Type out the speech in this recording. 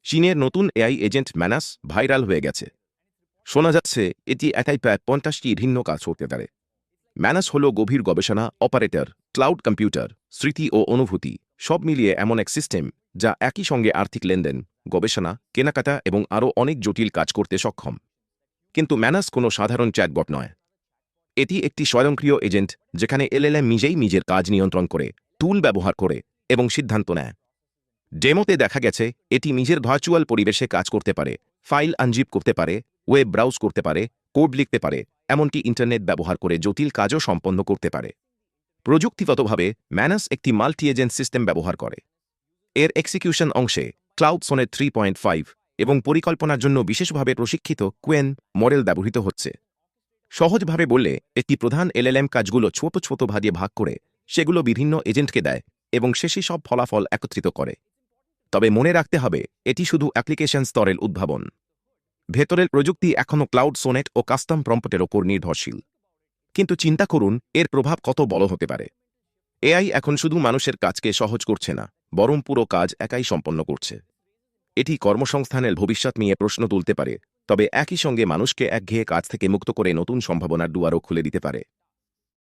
চীনের নতুন AI agent ম্যানাস viral হয়ে গেছে। শোনা যাচ্ছে এটি একাই প্রায় 50টি ভিন্ন কাজ করতে পারে। ম্যানাস হল গভীর গবেষণা, অপারেটর, ক্লাউড কম্পিউটার, স্মৃতি ও অনুভূতি সব মিলিয়ে এমন এক সিস্টেম যা একই সঙ্গে আর্থিক লেনদেন, গবেষণা, কেনাকাটা এবং আরও অনেক জটিল কাজ করতে সক্ষম। কিন্তু ম্যানাস কোনো সাধারণ চ্যাটবট নয়। এটি একটি স্বয়ংক্রিয় এজেন্ট যেখানে এলএলএম নিজেই নিজের কাজ নিয়ন্ত্রণ করে, টুল ব্যবহার করে এবং সিদ্ধান্ত নেয়। ডেমোতে দেখা গেছে এটি নিজের ভার্চুয়াল পরিবেশে কাজ করতে পারে, ফাইল আনজিপ করতে পারে, ওয়েব ব্রাউজ করতে পারে, কোড লিখতে পারে, এমনকি ইন্টারনেট ব্যবহার করে জটিল কাজও সম্পন্ন করতে পারে। প্রযুক্তিগতভাবে ম্যানাস একটি মাল্টি এজেন্ট সিস্টেম ব্যবহার করে। এর এক্সিকিউশন অংশে ক্লাউড সোনেট 3.5 এবং পরিকল্পনার জন্য বিশেষভাবে প্রশিক্ষিত কুয়েন মডেল ব্যবহৃত হচ্ছে। সহজভাবে বললে একটি প্রধান এলএলএম কাজগুলো ছোট ছোট ভাগে ভাগ করে সেগুলো বিভিন্ন এজেন্টকে দেয় এবং শেষে সব ফলাফল একত্রিত করে। তবে মনে রাখতে হবে এটি শুধু অ্যাপ্লিকেশন স্তরের উদ্ভাবন। ভেতরের প্রযুক্তি এখনও ক্লাউড সোনেট ও কাস্টম প্রম্পটের ওপর নির্ভরশীল। কিন্তু চিন্তা করুন এর প্রভাব কত বড় হতে পারে। এআই এখন শুধু মানুষের কাজকে সহজ করছে না, বরং পুরো কাজ একাই সম্পন্ন করছে। এটি কর্মসংস্থানের ভবিষ্যৎ নিয়ে প্রশ্ন তুলতে পারে, তবে একই সঙ্গে মানুষকে একঘেয়ে কাজ থেকে মুক্ত করে নতুন সম্ভাবনার দুয়ারও খুলে দিতে পারে।